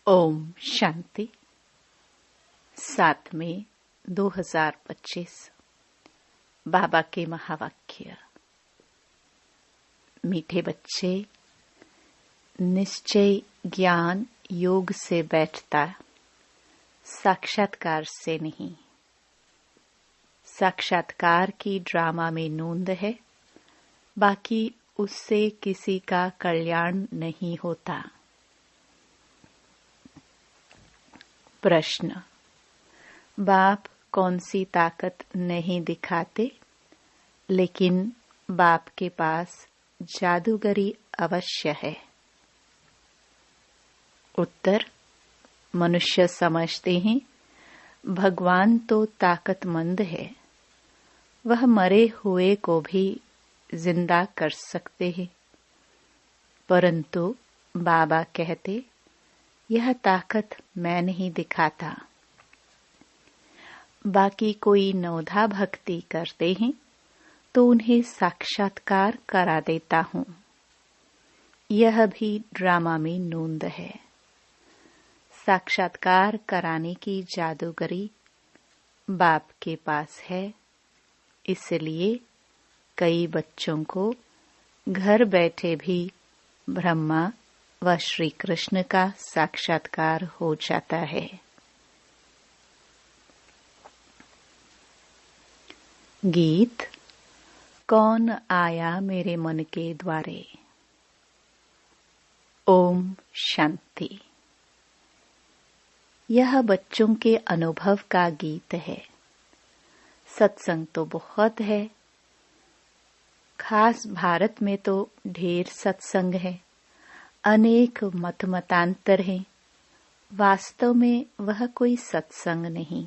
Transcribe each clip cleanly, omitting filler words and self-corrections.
ओम शांति। 7 मई 2025। बाबा के महावाक्य। मीठे बच्चे, निश्चय ज्ञान योग से बैठता, साक्षात्कार से नहीं। साक्षात्कार की ड्रामा में नूंद है, बाकी उससे किसी का कल्याण नहीं होता। प्रश्न: बाप कौन सी ताकत नहीं दिखाते, लेकिन बाप के पास जादूगरी अवश्य है? उत्तर: मनुष्य समझते हैं भगवान तो ताकतमंद है, वह मरे हुए को भी जिंदा कर सकते हैं। परंतु बाबा कहते, यह ताकत मैं नहीं दिखाता। बाकी कोई नवधा भक्ति करते हैं तो उन्हें साक्षात्कार करा देता हूँ। यह भी ड्रामा में नूंद है। साक्षात्कार कराने की जादूगरी बाप के पास है, इसलिए कई बच्चों को घर बैठे भी ब्रह्मा व श्री कृष्ण का साक्षात्कार हो जाता है। गीत: कौन आया मेरे मन के द्वारे। ओम शांति। यह बच्चों के अनुभव का गीत है। सत्संग तो बहुत है, खास भारत में तो ढेर सत्संग है, अनेक मत मतांतर हैं। वास्तव में वह कोई सत्संग नहीं।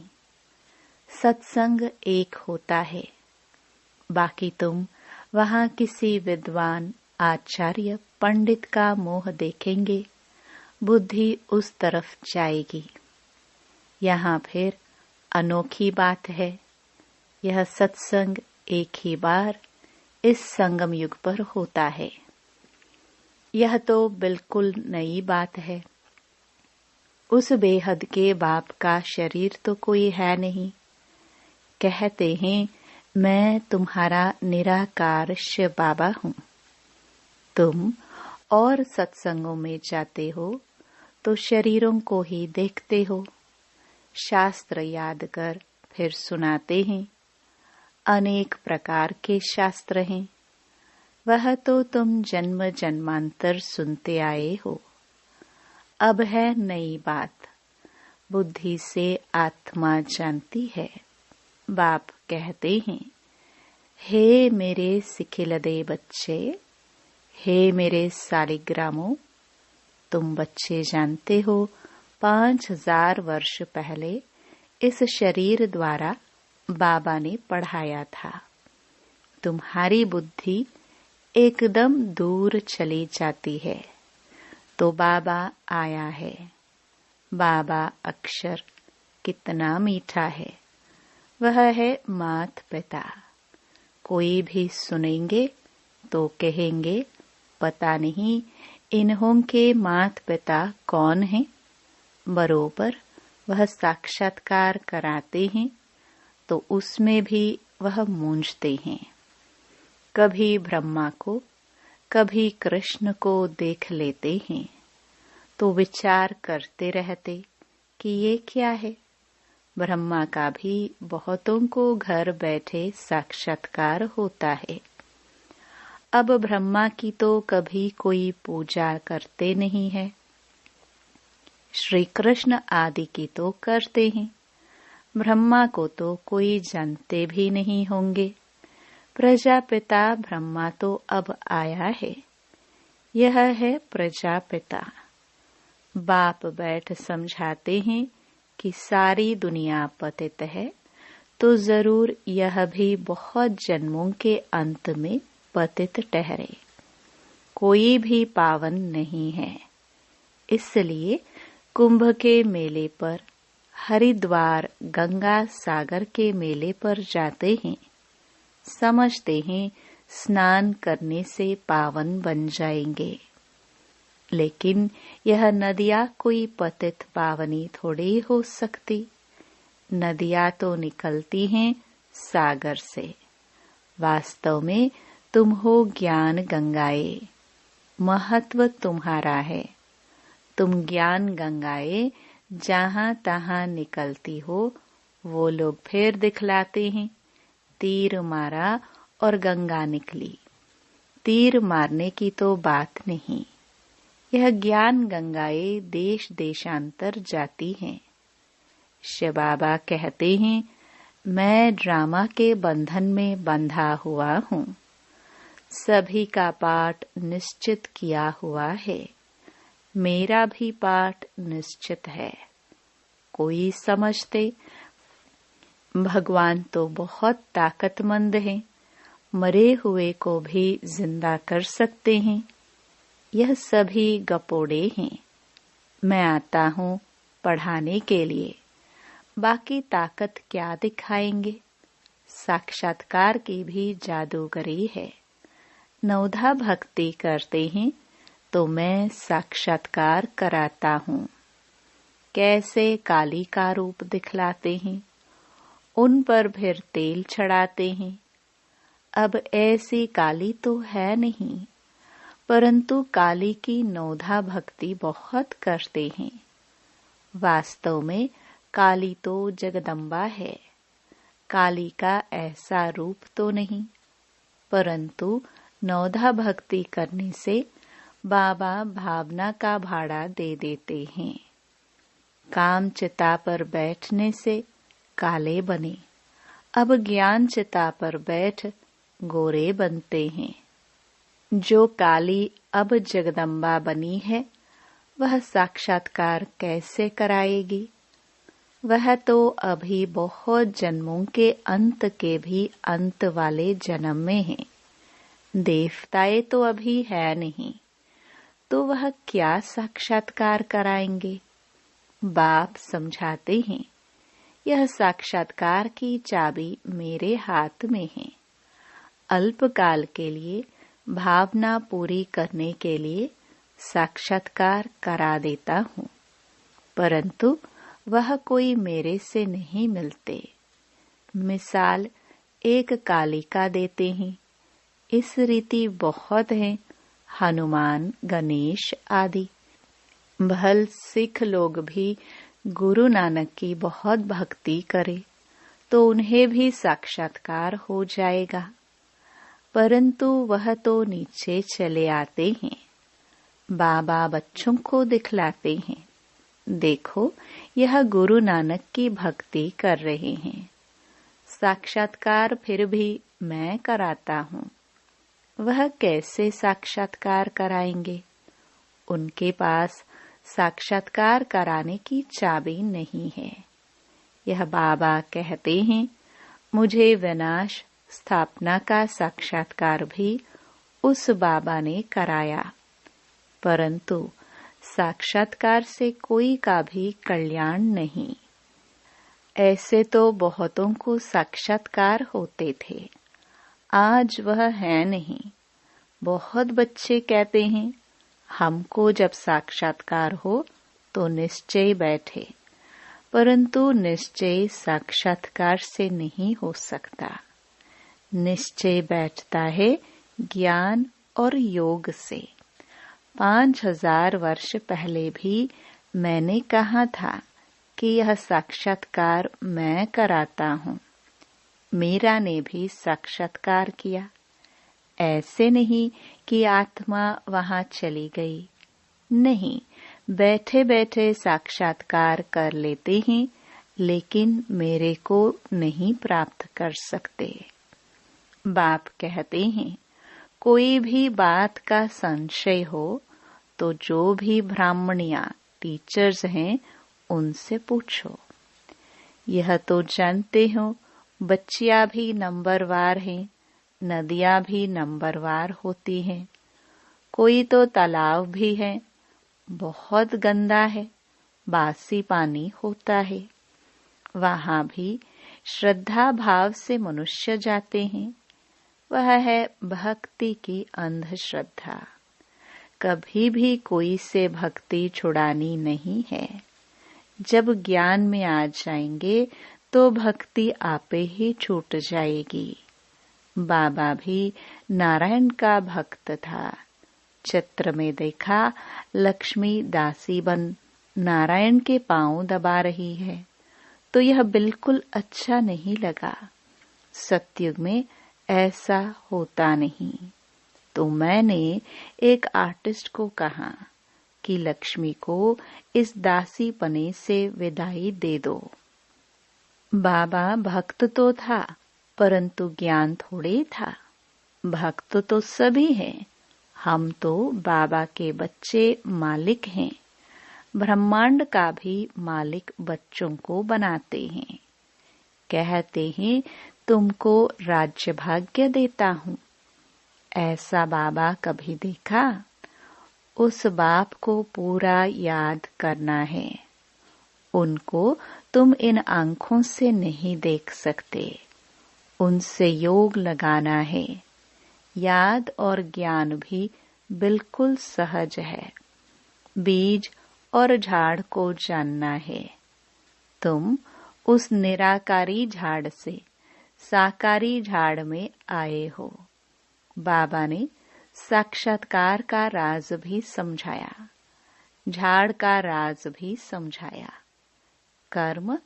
सत्संग एक होता है, बाकी तुम वहाँ किसी विद्वान, आचार्य, पंडित का मोह देखेंगे, बुद्धि उस तरफ जाएगी। यहाँ फिर अनोखी बात है। यह सत्संग एक ही बार इस संगम युग पर होता है। यह तो बिल्कुल नई बात है। उस बेहद के बाप का शरीर तो कोई है नहीं। कहते हैं, मैं तुम्हारा निराकार शिव बाबा हूँ। तुम और सत्संगों में जाते हो तो शरीरों को ही देखते हो। शास्त्र याद कर फिर सुनाते हैं। अनेक प्रकार के शास्त्र हैं, वह तो तुम जन्म जन्मांतर सुनते आए हो। अब है नई बात, बुद्धि से आत्मा जानती है। बाप कहते हैं, हे मेरे सिखिलदे बच्चे, हे मेरे सालिग्रामों, तुम बच्चे जानते हो 5000 वर्ष पहले इस शरीर द्वारा बाबा ने पढ़ाया था। तुम्हारी बुद्धि एकदम दूर चली जाती है तो बाबा आया है। बाबा अक्षर कितना मीठा है, वह है मात पिता। कोई भी सुनेंगे तो कहेंगे, पता नहीं इन्हों के मात पिता कौन हैं। बरोबर वह साक्षात्कार कराते हैं तो उसमें भी वह मूंझते हैं। कभी ब्रह्मा को, कभी कृष्ण को देख लेते हैं तो विचार करते रहते कि ये क्या है। ब्रह्मा का भी बहुतों को घर बैठे साक्षात्कार होता है। अब ब्रह्मा की तो कभी कोई पूजा करते नहीं है। श्री कृष्ण आदि की तो करते हैं। ब्रह्मा को तो कोई जानते भी नहीं होंगे। प्रजापिता ब्रह्मा तो अब आया है। यह है प्रजापिता। बाप बैठ समझाते हैं कि सारी दुनिया पतित है, तो जरूर यह भी बहुत जन्मों के अंत में पतित ठहरे। कोई भी पावन नहीं है। इसलिए कुंभ के मेले पर, हरिद्वार गंगा सागर के मेले पर जाते हैं। समझते हैं स्नान करने से पावन बन जाएंगे। लेकिन यह नदियाँ कोई पतित पावनी थोड़ी हो सकती। नदियाँ तो निकलती हैं सागर से। वास्तव में तुम हो ज्ञान गंगाए, महत्व तुम्हारा है। तुम ज्ञान गंगाए जहाँ तहाँ निकलती हो, वो लोग फिर दिखलाते हैं तीर मारा और गंगा निकली। तीर मारने की तो बात नहीं, यह ज्ञान गंगाएं देश देशांतर जाती हैं। शिव बाबा कहते हैं, मैं ड्रामा के बंधन में बंधा हुआ हूँ। सभी का पाठ निश्चित किया हुआ है, मेरा भी पाठ निश्चित है। कोई समझते भगवान तो बहुत ताकतमंद हैं, मरे हुए को भी जिंदा कर सकते हैं। यह सभी गपोड़े हैं। मैं आता हूँ पढ़ाने के लिए, बाकी ताकत क्या दिखाएंगे। साक्षात्कार की भी जादूगरी है। नवधा भक्ति करते हैं तो मैं साक्षात्कार कराता हूँ। कैसे काली का रूप दिखलाते हैं, उन पर फिर तेल चढ़ाते हैं। अब ऐसी काली तो है नहीं, परंतु काली की नवधा भक्ति बहुत करते हैं। वास्तव में काली तो जगदम्बा है। काली का ऐसा रूप तो नहीं, परंतु नवधा भक्ति करने से बाबा भावना का भाड़ा दे देते हैं। काम चिता पर बैठने से काले बने, अब ज्ञान चिता पर बैठ गोरे बनते हैं। जो काली अब जगदम्बा बनी है, वह साक्षात्कार कैसे कराएगी। वह तो अभी बहुत जन्मों के अंत के भी अंत वाले जन्म में है। देवताएं तो अभी है नहीं, तो वह क्या साक्षात्कार कराएंगे। बाप समझाते हैं, यह साक्षात्कार की चाबी मेरे हाथ में है। अल्पकाल के लिए भावना पूरी करने के लिए साक्षात्कार करा देता हूँ, परंतु वह कोई मेरे से नहीं मिलते। मिसाल एक कालिका देते हैं, इस रीति बहुत हैं, हनुमान, गणेश आदि। भल सिख लोग भी गुरु नानक की बहुत भक्ति करे तो उन्हें भी साक्षात्कार हो जाएगा, परंतु वह तो नीचे चले आते हैं। बाबा बच्चों को दिखलाते हैं, देखो यह गुरु नानक की भक्ति कर रहे हैं। साक्षात्कार फिर भी मैं कराता हूँ। वह कैसे साक्षात्कार कराएंगे। उनके पास साक्षात्कार कराने की चाबी नहीं है। यह बाबा कहते हैं, मुझे विनाश स्थापना का साक्षात्कार भी उस बाबा ने कराया, परंतु साक्षात्कार से कोई का भी कल्याण नहीं। ऐसे तो बहुतों को साक्षात्कार होते थे, आज वह है नहीं। बहुत बच्चे कहते हैं, हमको जब साक्षात्कार हो तो निश्चय बैठे, परंतु निश्चय साक्षात्कार से नहीं हो सकता। निश्चय बैठता है ज्ञान और योग से। 5000 वर्ष पहले भी मैंने कहा था कि यह साक्षात्कार मैं कराता हूँ। मीरा ने भी साक्षात्कार किया। ऐसे नहीं कि आत्मा वहां चली गई, नहीं, बैठे बैठे साक्षात्कार कर लेते हैं, लेकिन मेरे को नहीं प्राप्त कर सकते। बाप कहते हैं, कोई भी बात का संशय हो तो जो भी ब्राह्मणियां टीचर्स हैं उनसे पूछो। यह तो जानते हो, बच्चियां भी नंबरवार हैं, नदियां भी नंबरवार होती हैं। कोई तो तालाब भी है, बहुत गंदा है, बासी पानी होता है। वहां भी श्रद्धा भाव से मनुष्य जाते हैं। वह है भक्ति की अंधश्रद्धा। कभी भी कोई से भक्ति छुड़ानी नहीं है। जब ज्ञान में आ जाएंगे तो भक्ति आपे ही छूट जाएगी। बाबा भी नारायण का भक्त था। चित्र में देखा लक्ष्मी दासी बन नारायण के पांव दबा रही है, तो यह बिल्कुल अच्छा नहीं लगा। सतयुग में ऐसा होता नहीं। तो मैंने एक आर्टिस्ट को कहा कि लक्ष्मी को इस दासी पने से विदाई दे दो। बाबा भक्त तो था, परंतु ज्ञान थोड़े था। भक्त तो सभी हैं। हम तो बाबा के बच्चे मालिक हैं। ब्रह्मांड का भी मालिक बच्चों को बनाते हैं। कहते हैं तुमको राज्य भाग्य देता हूँ। ऐसा बाबा कभी देखा? उस बाप को पूरा याद करना है। उनको तुम इन आंखों से नहीं देख सकते। उनसे योग लगाना है। याद और ज्ञान भी बिल्कुल सहज है। बीज और झाड़ को जानना है। तुम उस निराकारी झाड़ से साकारी झाड़ में आए हो। बाबा ने साक्षात्कार का राज भी समझाया, झाड़ का राज भी समझाया। कर्म,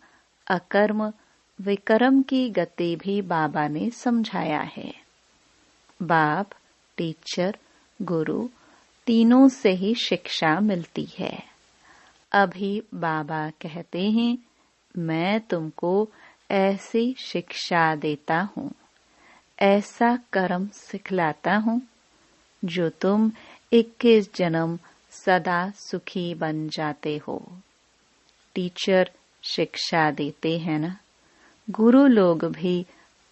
अकर्म, विकर्म की गति भी बाबा ने समझाया है। बाप, टीचर, गुरु तीनों से ही शिक्षा मिलती है। अभी बाबा कहते हैं मैं तुमको ऐसी शिक्षा देता हूँ, ऐसा कर्म सिखलाता हूँ जो तुम 21 जन्म सदा सुखी बन जाते हो। टीचर शिक्षा देते हैं ना, गुरु लोग भी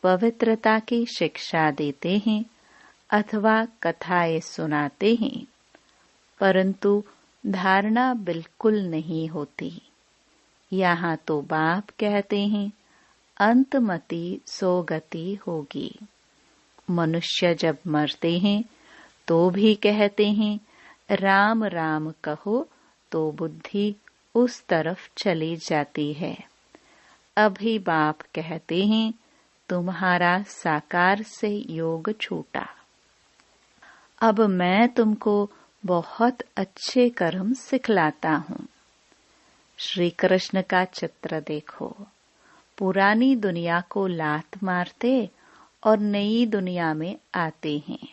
पवित्रता की शिक्षा देते हैं अथवा कथाएं सुनाते हैं, परंतु धारणा बिल्कुल नहीं होती। यहाँ तो बाप कहते हैं अंतमति सो गति होगी। मनुष्य जब मरते हैं तो भी कहते हैं राम राम कहो तो बुद्धि उस तरफ चली जाती है। अभी बाप कहते हैं तुम्हारा साकार से योग छूटा। अब मैं तुमको बहुत अच्छे कर्म सिखलाता हूँ। श्री कृष्ण का चित्र देखो। पुरानी दुनिया को लात मारते और नई दुनिया में आते हैं।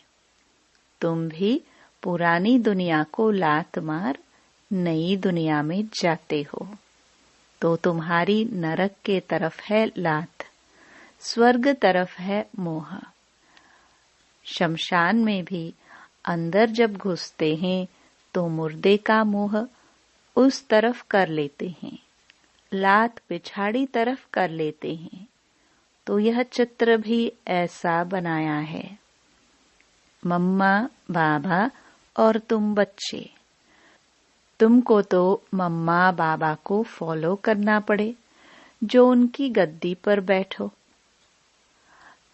तुम भी पुरानी दुनिया को लात मार नई दुनिया में जाते हो। तो तुम्हारी नरक के तरफ है लात, स्वर्ग तरफ है मोह। शमशान में भी अंदर जब घुसते हैं तो मुर्दे का मोह उस तरफ कर लेते हैं, लात पिछाड़ी तरफ कर लेते हैं। तो यह चित्र भी ऐसा बनाया है। मम्मा, बाबा और तुम बच्चे। तुमको तो मम्मा बाबा को फॉलो करना पड़े जो उनकी गद्दी पर बैठो।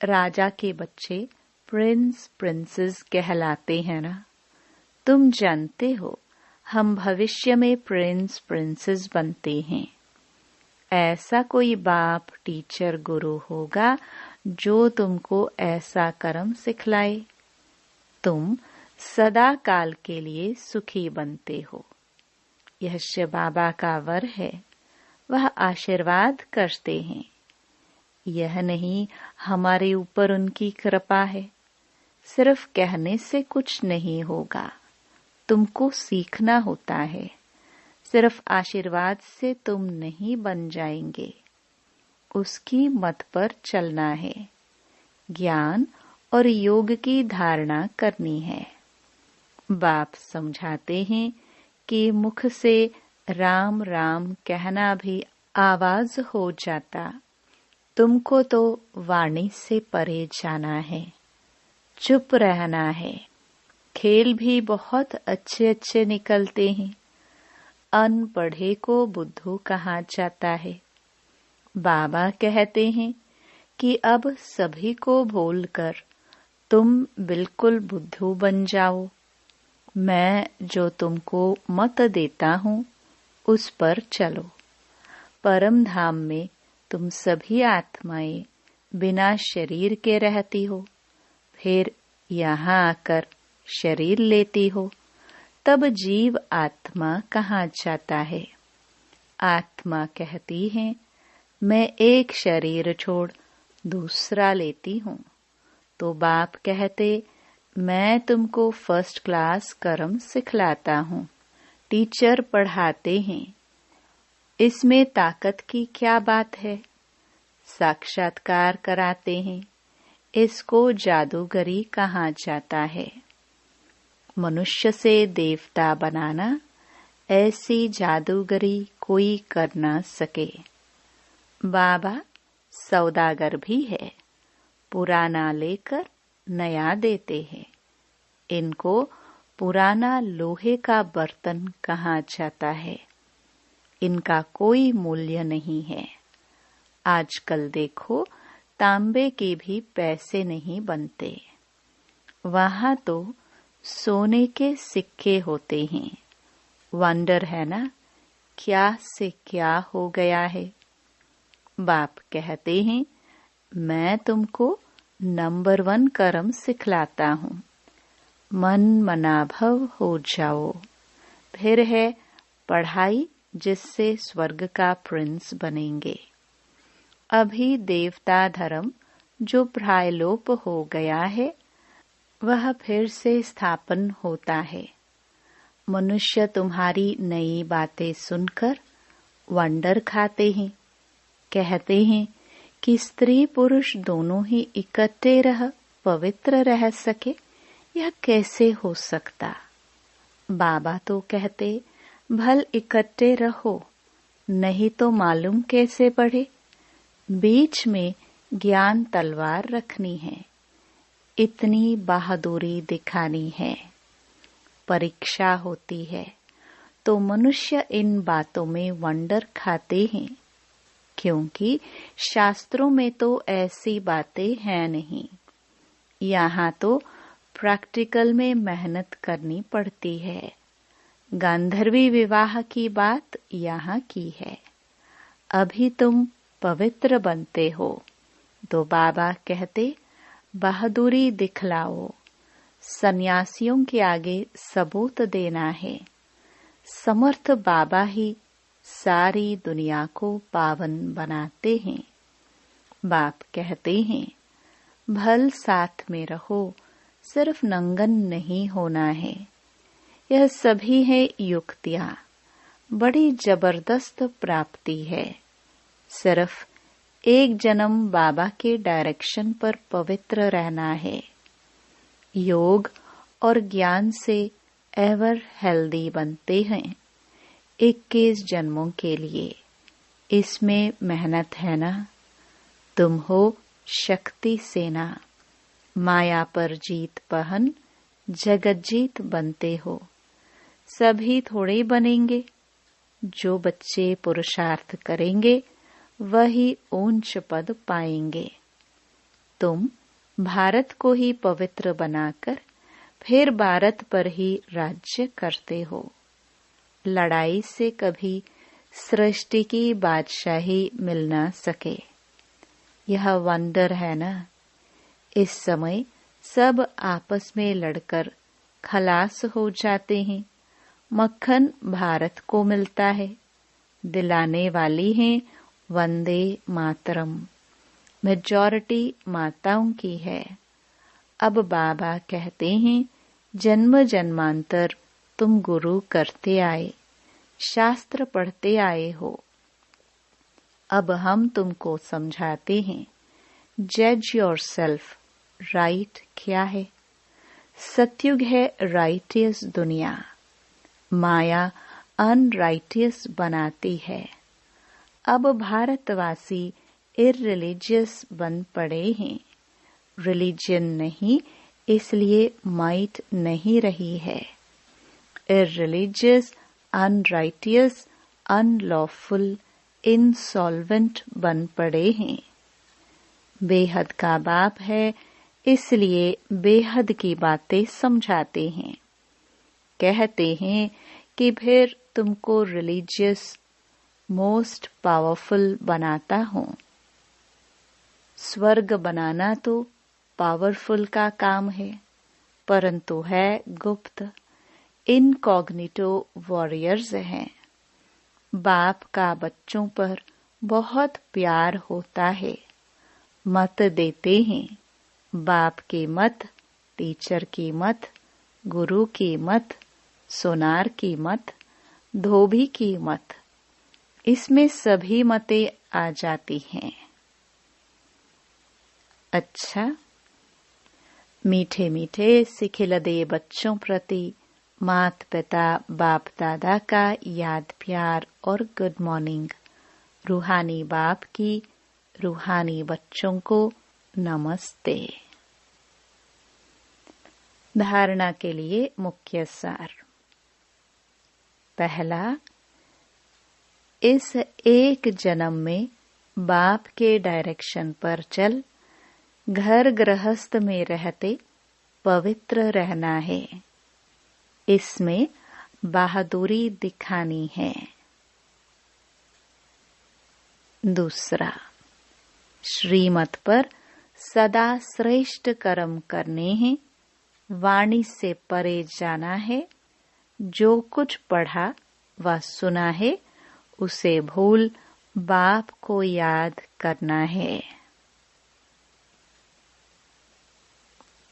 राजा के बच्चे प्रिंस प्रिंसेस कहलाते हैं ना। तुम जानते हो हम भविष्य में प्रिंस प्रिंसेस बनते हैं। ऐसा कोई बाप, टीचर, गुरु होगा जो तुमको ऐसा कर्म सिखलाए। तुम सदा काल के लिए सुखी बनते हो। यह शिव बाबा का वर है। वह आशीर्वाद करते हैं। यह नहीं हमारे ऊपर उनकी कृपा है। सिर्फ कहने से कुछ नहीं होगा, तुमको सीखना होता है। सिर्फ आशीर्वाद से तुम नहीं बन जाएंगे, उसकी मत पर चलना है। ज्ञान और योग की धारणा करनी है। बाप समझाते हैं कि मुख से राम राम कहना भी आवाज हो जाता। तुमको तो वाणी से परे जाना है, चुप रहना है। खेल भी बहुत अच्छे अच्छे निकलते हैं। अनपढ़े को बुद्धू कहा जाता है। बाबा कहते हैं कि अब सभी को भूलकर तुम बिल्कुल बुद्धू बन जाओ। मैं जो तुमको मत देता हूँ उस पर चलो। परम धाम में तुम सभी आत्माएं बिना शरीर के रहती हो, फिर यहाँ आकर शरीर लेती हो, तब जीव आत्मा कहाँ जाता है? आत्मा कहती है मैं एक शरीर छोड़ दूसरा लेती हूँ। तो बाप कहते मैं तुमको फर्स्ट क्लास कर्म सिखलाता हूँ, टीचर पढ़ाते हैं। इसमें ताकत की क्या बात है? साक्षात्कार कराते हैं, इसको जादूगरी कहा जाता है। मनुष्य से देवता बनाना, ऐसी जादूगरी कोई कर ना सके। बाबा सौदागर भी है, पुराना लेकर नया देते हैं। इनको पुराना लोहे का बर्तन कहा जाता है, इनका कोई मूल्य नहीं है। आजकल देखो तांबे के भी पैसे नहीं बनते, वहां तो सोने के सिक्के होते हैं। वंडर है ना, क्या से क्या हो गया है। बाप कहते हैं मैं तुमको नंबर 1 कर्म सिखलाता हूँ, मन मनाभव हो जाओ। फिर है पढ़ाई, जिससे स्वर्ग का प्रिंस बनेंगे। अभी देवता धर्म जो प्रायलोप हो गया है, वह फिर से स्थापन होता है। मनुष्य तुम्हारी नई बातें सुनकर वंडर खाते हैं, कहते हैं कि स्त्री पुरुष दोनों ही इकट्ठे रह पवित्र रह सके, यह कैसे हो सकता? बाबा तो कहते भल इकट्ठे रहो, नहीं तो मालूम कैसे पढ़े। बीच में ज्ञान तलवार रखनी है, इतनी बहादुरी दिखानी है। परीक्षा होती है तो मनुष्य इन बातों में वंडर खाते हैं, क्योंकि शास्त्रों में तो ऐसी बातें हैं नहीं। यहाँ तो प्रैक्टिकल में मेहनत करनी पड़ती है। गांधर्वी विवाह की बात यहाँ की है। अभी तुम पवित्र बनते हो तो बाबा कहते बहादुरी दिखलाओ। सन्यासियों के आगे सबूत देना है। समर्थ बाबा ही सारी दुनिया को पावन बनाते हैं। बाप कहते हैं भल साथ में रहो, सिर्फ नंगन नहीं होना है। यह सभी है युक्तियां, बड़ी जबरदस्त प्राप्ति है। सिर्फ एक जन्म बाबा के डायरेक्शन पर पवित्र रहना है। योग और ज्ञान से एवर हेल्दी बनते हैं 21 जन्मों के लिए। इसमें मेहनत है ना। तुम हो शक्ति सेना, माया पर जीत पहन जगत जीत बनते हो। सभी थोड़े बनेंगे। जो बच्चे पुरुषार्थ करेंगे वही ऊंच पद पाएंगे। तुम भारत को ही पवित्र बनाकर फिर भारत पर ही राज्य करते हो। लड़ाई से कभी सृष्टि की बादशाही मिल ना सके। यह वंडर है ना। इस समय सब आपस में लड़कर खलास हो जाते हैं। मक्खन भारत को मिलता है। दिलाने वाली हैं वंदे मातरम। मेजॉरिटी माताओं की है। अब बाबा कहते हैं जन्म जन्मांतर तुम गुरु करते आए, शास्त्र पढ़ते आए हो। अब हम तुमको समझाते हैं जज योरसेल्फ। राइट क्या है? सतयुग है राइटियस दुनिया। माया अनराइटियस बनाती है। अब भारतवासी इररिलीजियस बन पड़े हैं। रिलीजन नहीं, इसलिए माइट नहीं रही है। इररिलीजियस, अनराइटियस, अनलॉफुल, इंसॉल्वेंट बन पड़े हैं। बेहद का बाप है, इसलिए बेहद की बातें समझाते हैं। कहते हैं कि फिर तुमको रिलीजियस मोस्ट पावरफुल बनाता हूँ। स्वर्ग बनाना तो पावरफुल का काम है, परंतु है गुप्त, इनकॉग्निटो वॉरियर्स हैं। बाप का बच्चों पर बहुत प्यार होता है, मत देते हैं। बाप की मत, टीचर की मत, गुरु की मत, सोनार की मत, धोबी की मत, इसमें सभी मतें आ जाती हैं। अच्छा, मीठे मीठे सिखिलदे बच्चों प्रति माता पिता बाप दादा का याद प्यार और गुड मॉर्निंग। रूहानी बाप की रूहानी बच्चों को नमस्ते। धारणा के लिए मुख्य सार। पहला, इस एक जन्म में बाप के डायरेक्शन पर चल घर गृहस्थ में रहते पवित्र रहना है। इसमें बहादुरी दिखानी है। दूसरा, श्रीमत पर सदा श्रेष्ठ कर्म करने हैं। वाणी से परे जाना है। जो कुछ पढ़ा व सुना है उसे भूल बाप को याद करना है।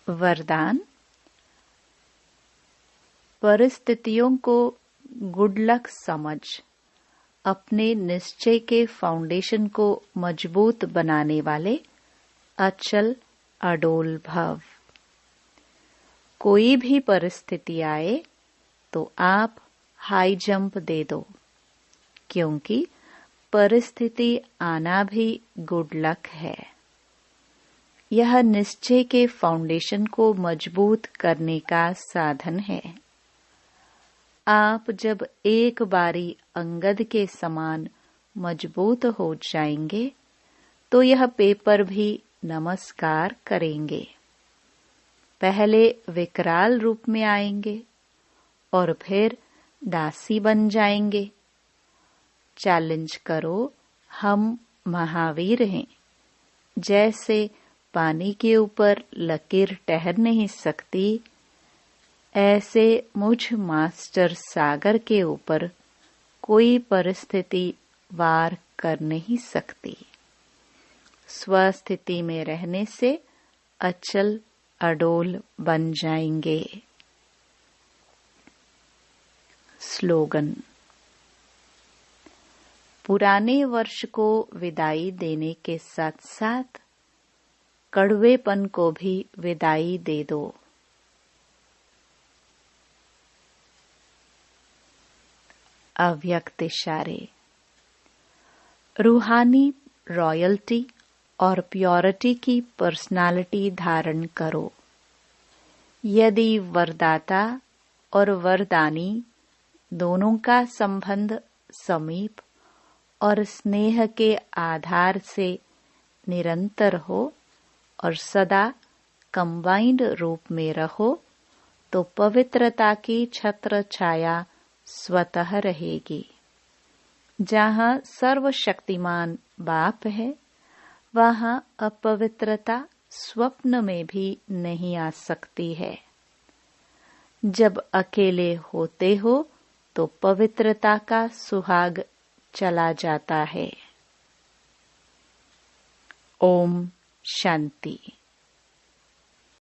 वरदान, परिस्थितियों को गुड लक समझ अपने निश्चय के फाउंडेशन को मजबूत बनाने वाले अचल अडोल भव। कोई भी परिस्थिति आए तो आप हाई जंप दे दो, क्योंकि परिस्थिति आना भी गुड लक है। यह निश्चय के फाउंडेशन को मजबूत करने का साधन है। आप जब एक बारी अंगद के समान मजबूत हो जाएंगे तो यह पेपर भी नमस्कार करेंगे। पहले विकराल रूप में आएंगे और फिर दासी बन जाएंगे। चैलेंज करो, हम महावीर हैं। जैसे पानी के ऊपर लकीर ठहर नहीं सकती, ऐसे मुझ मास्टर सागर के ऊपर कोई परिस्थिति वार कर नहीं सकती। स्वस्थिति में रहने से अचल अडोल बन जाएंगे। स्लोगन, पुराने वर्ष को विदाई देने के साथ साथ कड़वेपन को भी विदाई दे दो। अव्यक्त इशारे, रूहानी रॉयल्टी और प्योरिटी की पर्सनालिटी धारण करो। यदि वरदाता और वरदानी दोनों का संबंध समीप और स्नेह के आधार से निरंतर हो और सदा कंबाइंड रूप में रहो, तो पवित्रता की छत्र छाया स्वतः रहेगी। जहाँ सर्वशक्तिमान बाप है, वहाँ अपवित्रता स्वप्न में भी नहीं आ सकती है। जब अकेले होते हो तो पवित्रता का सुहाग चला जाता है। ओम शांति।